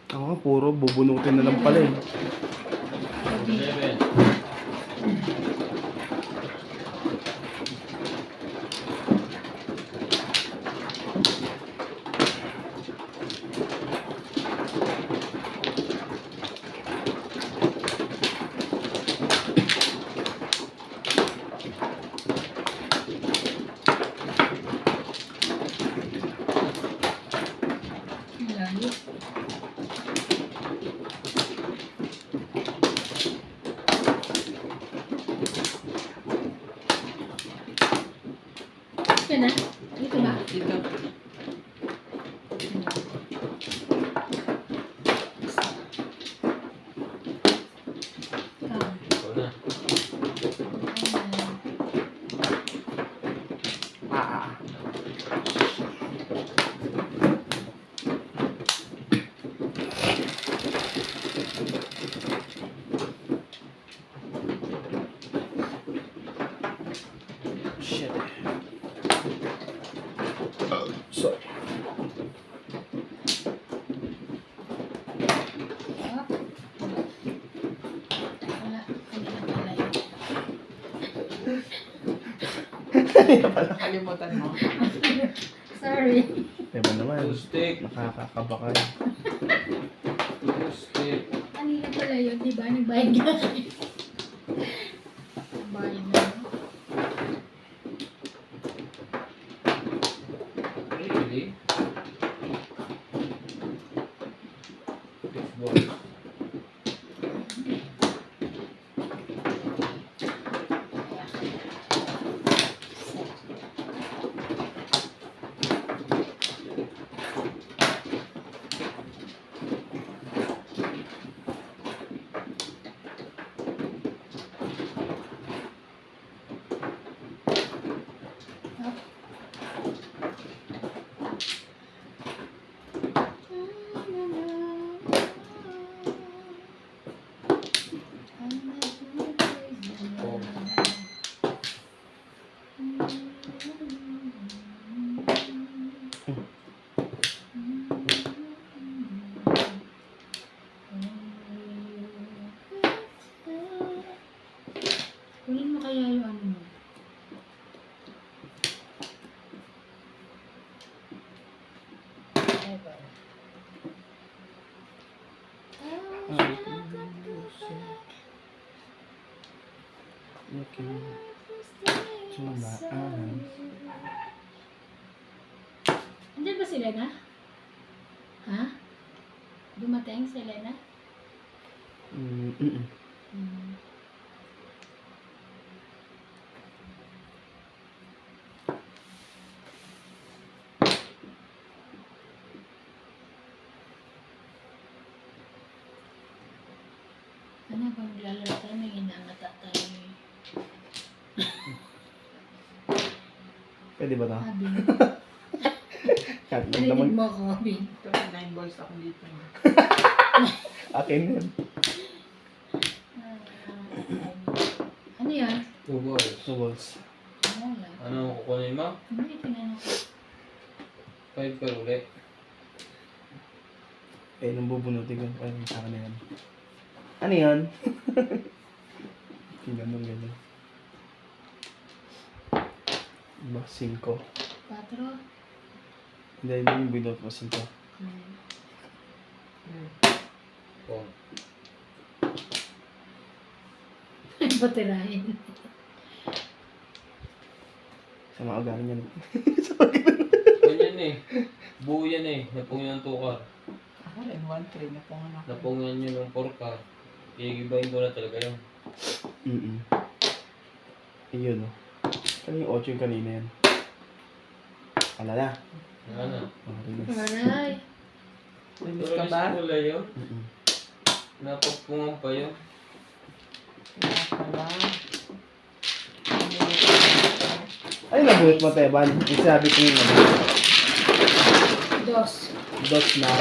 Ako, puro bubunutin na lang pala eh. Seven. Layo. Yan na. Dito ba? Dito. Ah. Ikaw na. Ah. Shit. Sorry. Ah. Wala. Kanina pala yun. Nakalimutan mo. Sorry. Diba naman? Two stick. Nakakakabakal. Two stick. Kanina pala yun, di ba? Nagbayad ka. Bayad na. Really? Six balls. Kunin mo kaya yung ano mo. Looking to my eyes. Andiyan ba si Lena? Ha? Dumating si Lena? Mm-mm. Hmm. Ano ba maglalaro tayo? May inangata tayo eh. Pwede ba ito? Abing. Kahit Narinig naman. mo ako, Abing. Ito, 9 balls ako dito. Akin yun. Ano yan? Two balls. Two balls. Wala. Ano kukunin mo? Hindi, tinanong ko. Five ka ulit. Eh, nang bubunutin ko. Ay, sa akin na yan. Ano yan? Ganun, ganun. Diba? 5. 4. Hindi, hindi yung binot mo 5. Four. Patirahin. Sa mga galing yan. Ganyan eh. Buo yan eh. Napungan ng tukar. Ako rin, 1-3. Napungan ako. Napungan nyo ng 4 ka. Iigibahin ko na talaga yun. Ayun, oh. Ano yung 8 yung kanina yan? Wala na. Wala na. Release. Aray. Release ka ba? Wala yun. Mm-mm. Napagpungan pa yun. Kaya pala. Ay, nabuhit mo, Teban. Yung sabi ko yun. Dos. Dots na.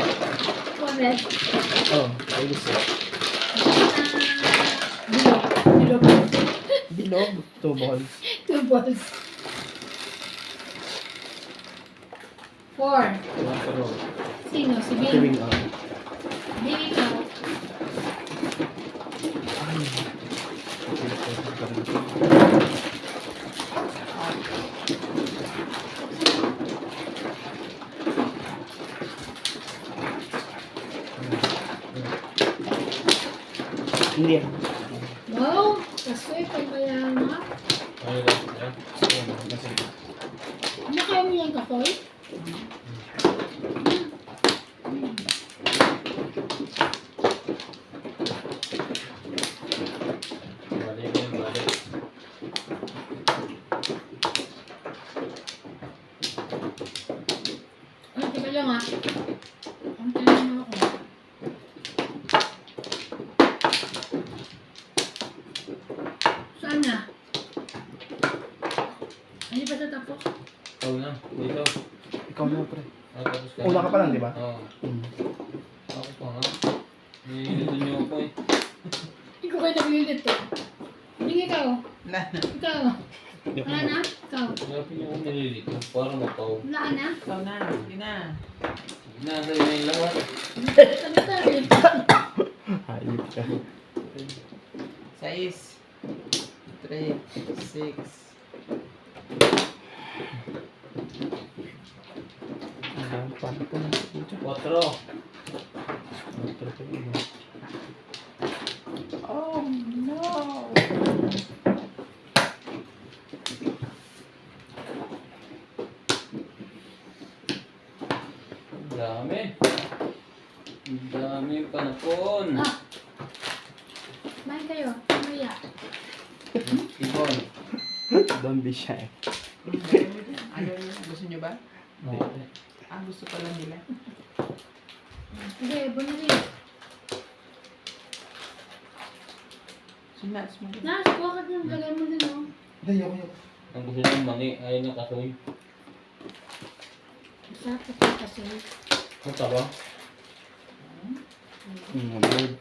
Correct. Oh, ayos eh. Bilog. Bilog. Bilog. 2 balls. 2 balls. 4. One per roll. Sino? Si Kiring Bing. out. Hindi. Wow! Kasi kaya na. Ano lang? Yan. Kasi, Ano kaya mo yan, Kakoy? Balik yan, balik. Ano, teka lang ah. Ang tayo mo ako. Saan na? Ano ba sa tapos? Ikaw na. Dito. ikaw na, pre. Tapos ka. Una ka pa lang, di ba? Oo. Hmm. Ako pa nga. Nililito niyo ako eh. Ikaw kayo naglilit eh. Hindi ikaw. Na. Ikaw. Wala na? Ikaw. Hanapin niyo ako nililito. Para mapaw. Wala ka na? Ikaw na. Sige na. Nasa yun yung lahat. Sabi tayo. Hayop ka. 6, 3, 6. Paano po na? 4. Oh no! Ang dami. Ang dami panapon. Ah. Main kayo. Mamaya. Ibon. Don't be shy. Ano yun? Gusto nyo ba? Hindi. Ah, gusto pala nila. Sige, bunali. Sinats mo. Nas, kuha ka din. Lagay mo din oh. Hindi, ako. Ang gusto niyang mani, ayaw niya kasoy. Masarap ito kasi. Punta ba? Bird.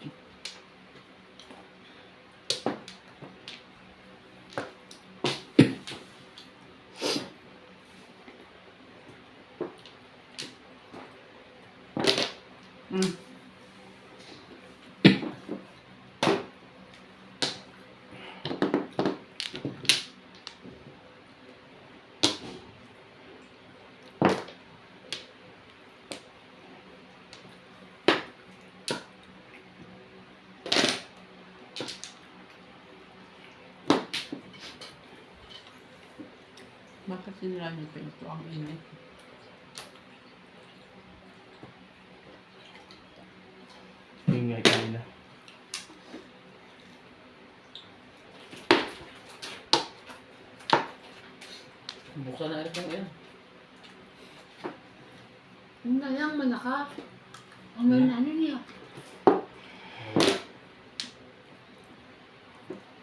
Bakit sinira niyo pa ito? Ang init. Yung nga kanina. Buksan na rin mo yan. Yung lang malakas. Ang ganda ano niya.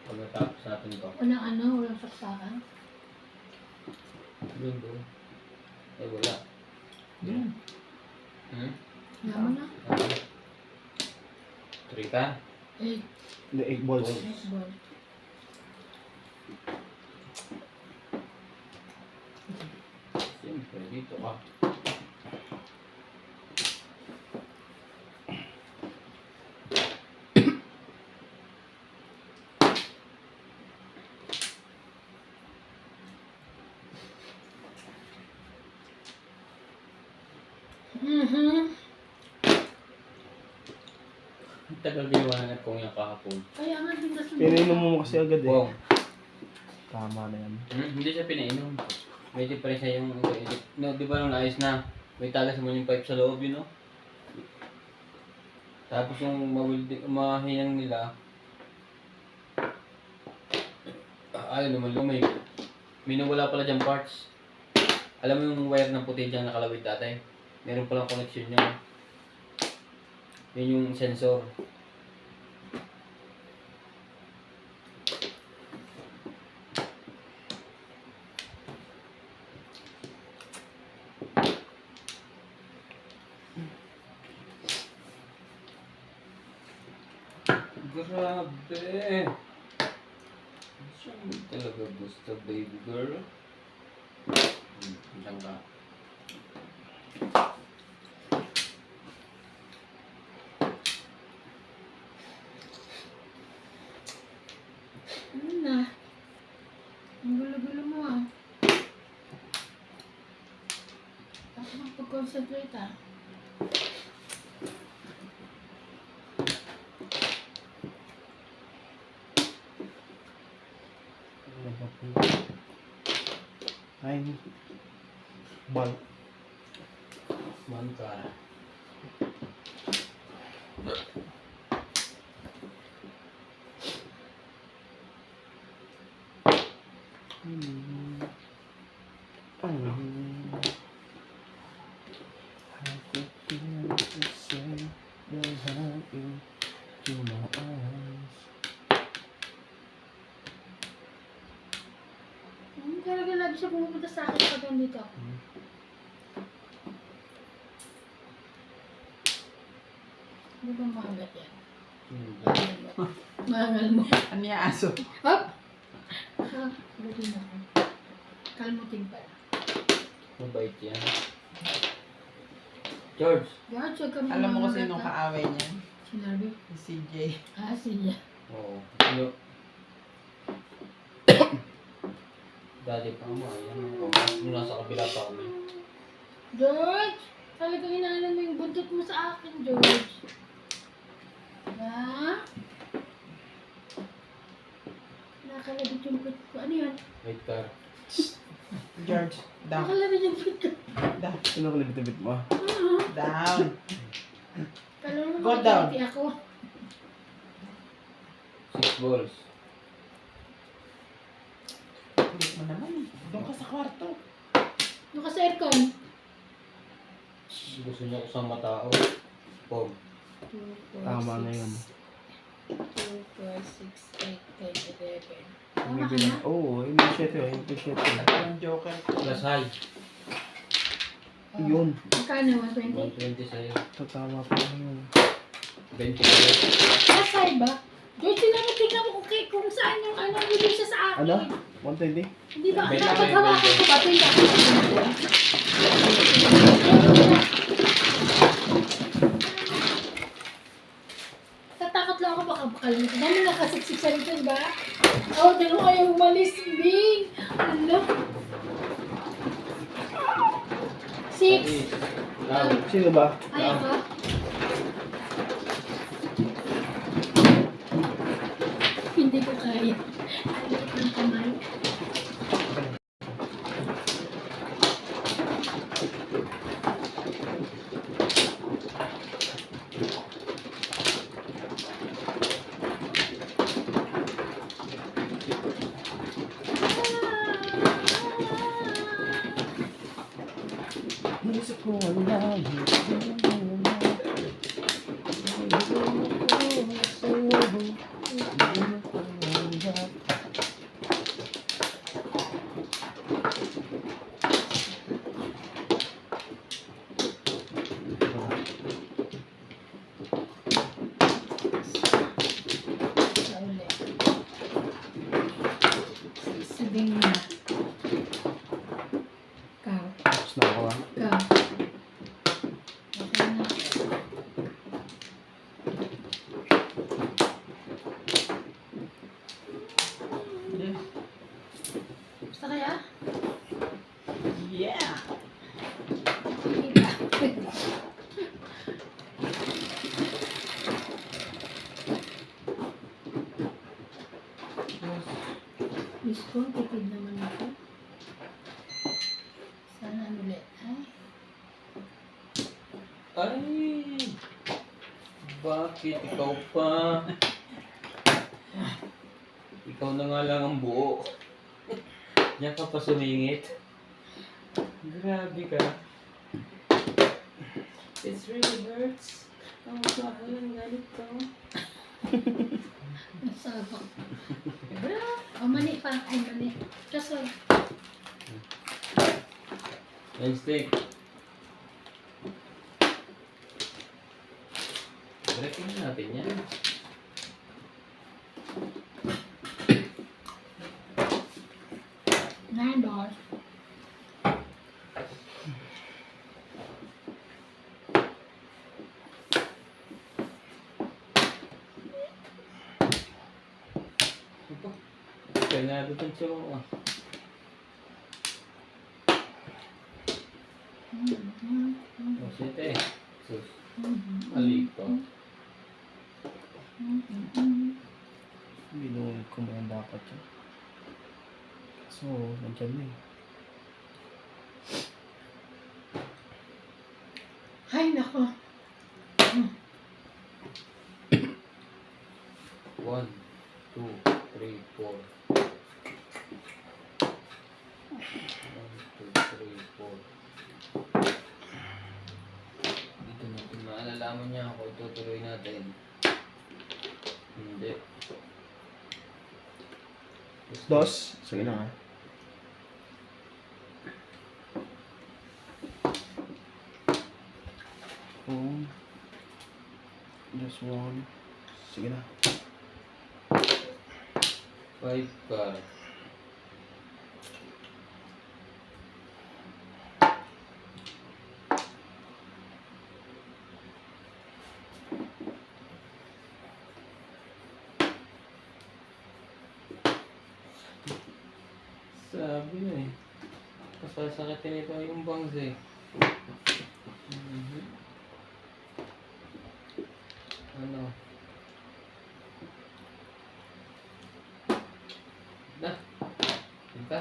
Pagkatapos natin ito. Walang ano, walang saksakan. Yun doon. Ay wala. Yan. Hmm? Naman na. Trika. Eh, The 8 balls. netball. Siyempre, dito ka. Ang tagal ginawa na kong yung kahapon. Kaya nga din kasi. Pinainom mo kasi agad eh. Wow. Tama na yan. Hindi siya pinainom. May difference siya yung... No, di ba nung naayos na? May tagas mo yung pipe sa loob yun, no? Tapos yung mahinang nila... Ayaw naman lumay. May nawala pala dyan parts. Alam mo yung wire ng puti dyan nakalawit dati? Meron palang connection niya. Yun yung sensor. Grabe! Saan mo talaga gusto, baby girl? Diyan ka. Ano na? Ang gulo-gulo mo ah. Tapos magpag-concentrate ah. 9. Bal. Mangkara. Aku tidak bisa berharap cuma eyes. Talaga lagi siya pumupunta sa akin kapag nandito ako. Hindi ba mahagat yan? Mahangal mo. Ano yung aso? Hop! Ah, lutin ako. Kalmutin pala. Mabait yan. George. George, huwag kang Alam mo kasi mamagat, nung ha? kaaway niya, Sinabi? si CJ. Ah, siya. Oo. Ano? Dati pa mo, ayan. Nung nasa kabila pa kami. George! Talagang inaanan mo yung buntot mo sa akin, George. Ha? Nakalabit yung pit ko. Ano yan? Wait car. George, down. Nakalabit yung pit ko. Down. Sino ko libit mo? Down. Kala mo Go down. makikiti ako. 6 balls. Kulit mo naman eh. Doon ka sa kwarto. Yung ka sa aircon. Gusto niya kasama tao. Pog. 2, 4, Tama na yun. 2, 4, 6, 8, 10, 11. Tama ka Bibili- na? Oo, yung 7. Yung 7. Yung joker. Plus high. Yun. Magkano? 120? 120 sa'yo. Tatama pa yun. 20 sa'yo. Kasay ba? George, tingnan mo kung saan yung ano, bibig siya sa akin. Ano? 120? Hindi ba? Benta, Kapag hawakan ko ba? Tingnan ko. Tatakot lang ako baka bakalimutan. Dami nakasiksik sa rito, ba? Oh, dalawa ayaw umalis, Bing. Ano? 6. Tao. Sino ba? Ayaw ka? Hindi ko kaya. Alit ng kamay. Isip ko wala. Sa uli. Sabing na. Ikaw. Tapos na ako ah. Ikaw. Okay na. Gusto kaya? Yeah. Kita. Diyos ko, tipid naman ako. Sana ano ulit, ay? Ay! Bakit ikaw pa? Ikaw na nga lang ang buo. Diyan ka pa sumingit. Grabe ka. It really hurts. Ang mahal ang galit ko. Ang sabak. O, mani pa. Ay, mani. Kasoy. Wednesday. Breaking natin yan. $9. Ito. Kaya nga doon siya ko. O, siyete. Sus. Mali ko. Binuhin ko mo yung dapat yun. So, nandiyan na eh. One, two, three, four. 1, 2, 3, 4. Dito natin maalalaman niya ako. Itutuloy natin. Hindi. Dos. Sige na nga. Boom. Just one. Sige na. 5 card. Sabi na eh. Kasasakitin ito yung bangs eh. Ano? Na. Kita.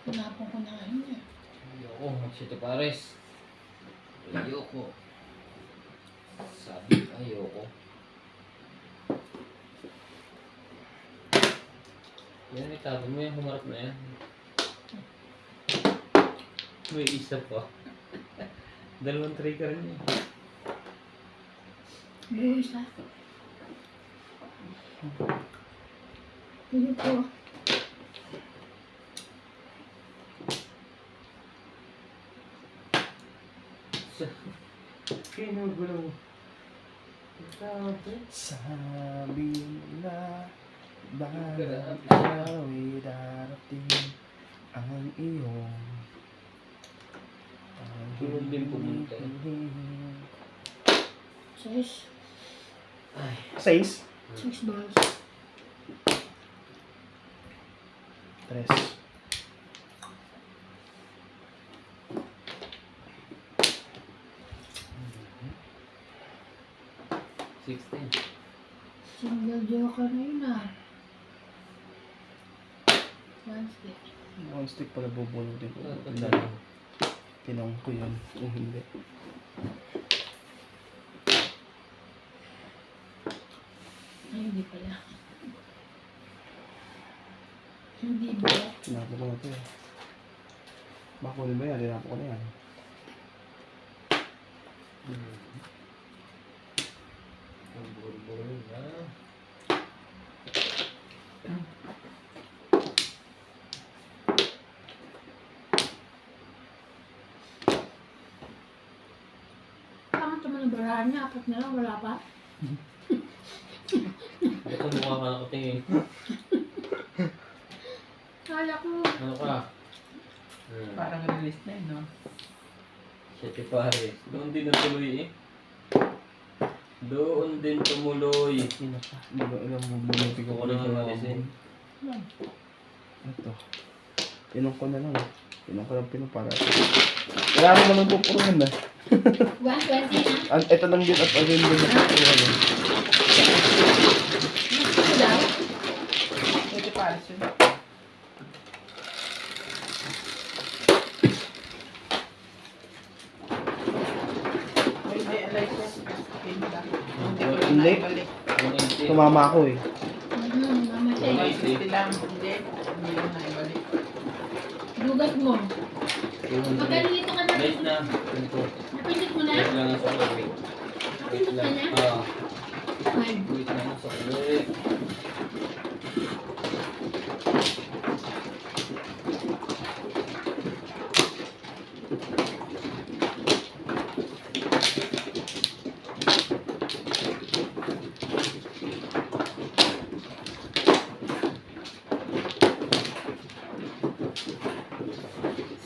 Pinapon ko na ngayon eh. Ayoko. Magsito pares. Ayoko. Sabi ayoko. Yan, itapon mo yan. Humarap na yan. May isa pa. Dalawang trigger niya. Buo isa. Hindi po. Kinugulo. Sabi. Sabi nila, balang araw'y darating ang iyong Sunod din pumunta. Six. Ay. 6. 6 balls. 3. 16. Single joker na yun ah. One stick. One stick pala bubulutin ko. Tatlo. Tinong ko yun. Kung hindi. Ay, hindi pala. Hindi ba? Sinabi ko na ito eh. Bakulin ba yan? Dinapo ko na yan. Ang buru-buru na. Pangat naman ang barahan niya. Apat na lang. Wala pa. Ito mukha ka nakatingin. Kala ko. Ano ka? Parang release na yun, no? Siyete pares. Doon din natuloy eh. Doon din tumuloy. Hindi na pa. Hindi ba ilang bubulutin ko Gusto ko na nga malisin. Ito. Tinong ko na lang. Tinong ko lang pinupara. Wala rin naman pupuruhan na. 120 na. Ito lang din at alin din na pupuruhan. Gusto daw. Pwede pares yun. Ay, may alay siya. Hindi lang. Hindi ko lang Hindi. naibalik. 180. Tumama ako eh. Mamatay. Wala. 150 lang. Hindi lang naibalik. Dugat mo. 200. Magkano dito ka na? Nice na. Ito. Napindot mo na? Wait lang sa ulit. Wait Napindot ka lang. na? Ah. 5. Wait lang sa ulit.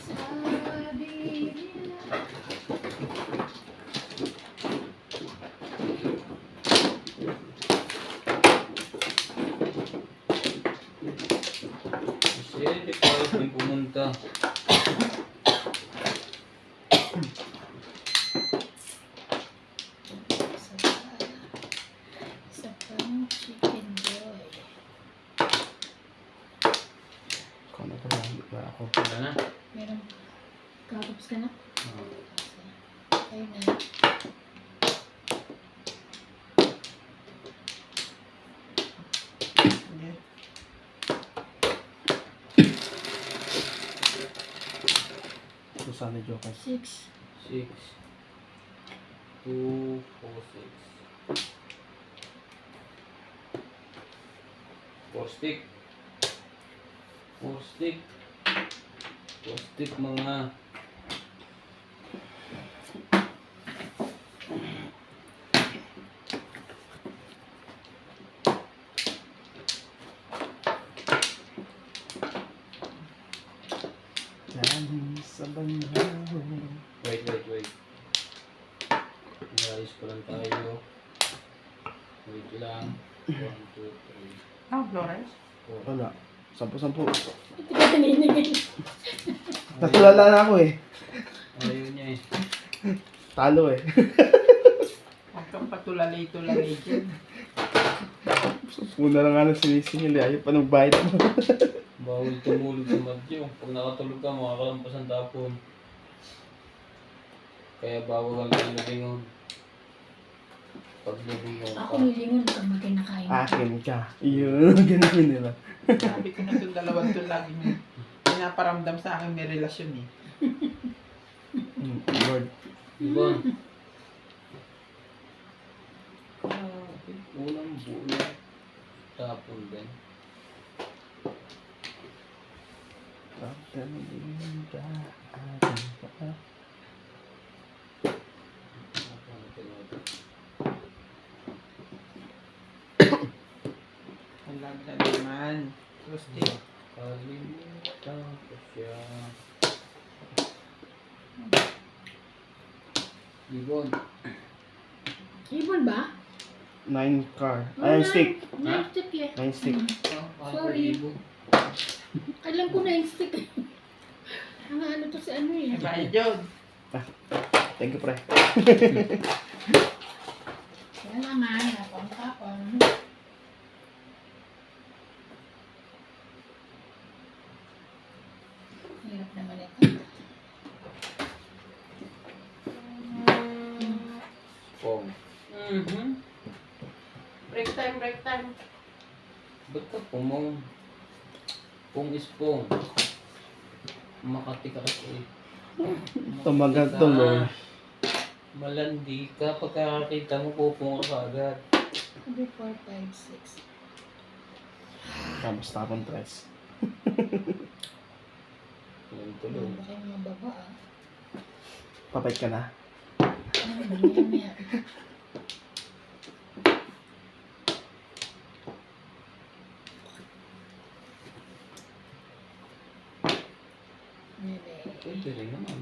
Sabi nila. Siyete pares din pumunta. Isa pang chicken joy. Ikaw na pala. Hindi ba ako? Ha? na? Meron. Kakapos ka na? Oo. Ayun na. Sige. Susana Joker. 6. 6. 2, 4, 6. 4 stick. 4 stick. 4 stick mga. Galing sa banhaw. Wait. Inayos ko lang tayo. Wait lang. 1, 2, 3, Ah, Flores? 4. Wala. 10-10. Ito ka taninigin. Natulala na ako eh. Ayaw niya eh. Talo eh. Huwag kang patulali-tulali dyan. Una lang nga nang sinisingil eh. Ayaw pa ng bite mo. Bawal tumulog sa madyo. Pag nakatulog ka, makakalampas ang tapon. Kaya bawal ang lumingon. Pag lumingon Ako ka. nilingon ka makinakain. Akin ka. Yun. Ganun nila. Sabi ko na itong dalawang to lagi mo. Pinaparamdam sa akin may relasyon eh. Lord. Diba? Grabe. Unang buo. Tapon din. Pagdaling ka aking pa. Ang lag na naman. Gusti. Kalimutan ko siya. Ibon. Ibon ba? 9 car. Wala. Ay, stick. Nine stick eh. 9 stick. Sorry. Alam ko na yung stick. Ano to si ano eh. Bye, Jod. Thank you, pre. Kaya naman, napang-tapang. Hirap naman ito. Pong. Break time. Ba't ka pumong? Pong is pong. Makati ka kasi. Tumagal tuloy. Malandi ka. Pagkakakita mo, pupong ka agad. 3, 4, 5, 6. Tapos tapon tres. Yan tuloy. Ano ba kayo mga baba ah? Papait ka na. Ano ba niya? Pwede rin naman.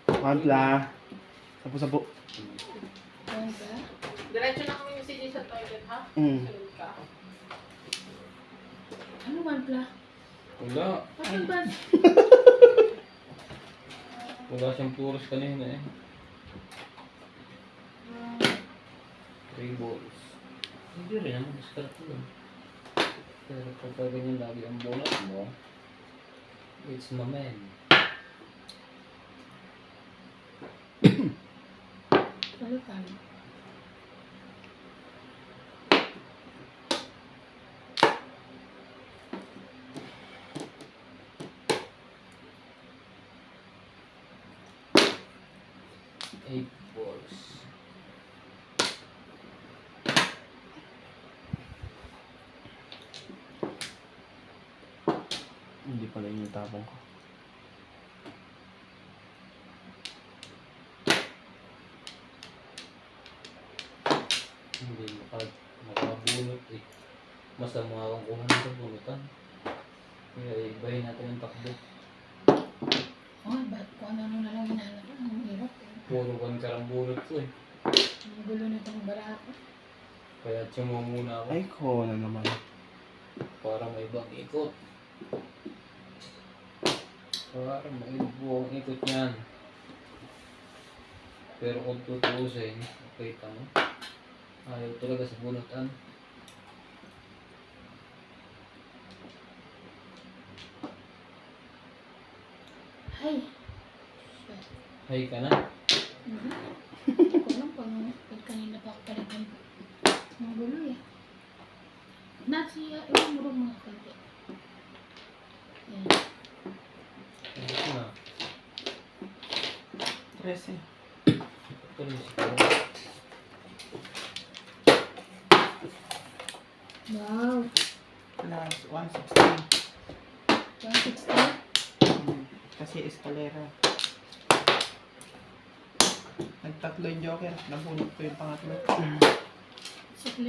Pantla. 10-10. Ano ba? Diretso na kami si sa toilet, ha? Mm. Sunod ka. Ano man pala? Wala. Ano ba? Wala siyang puros kanina eh. 3 balls. Hindi rin naman. Discard ko lang. Pero pagka ganyan lagi ang bonus mo, it's my man. Palutan. Eight balls. Hindi pala yun yung tapong ko. Hindi makabunot eh. Masama akong kuha na sa bunutan. Kaya ibahin natin ang takbo. Oh, ba't kung ano na lang hinanap ko? Ang hirap eh. Puro kan karang bunot ko eh. Ang gulo na itong barako. Kaya tsumo muna ako Ay, ko na naman. para may ibang ikot. Para may ibang ikot yan. Pero kung tutuusin, kita mo. Ayaw talaga sa bunutan. Ay. Hay ka na. Hindi ko alam kung kanina pa ako palit ng gulo eh. Nasi, iwan mo rin mga konti. Yan. Ayos na. 13. Ito rin siguro. Wow. Plus 160. 160. Kasi eskalera. Nagtatlo yung joker. Nabunot ko yung pangatlo. Sukli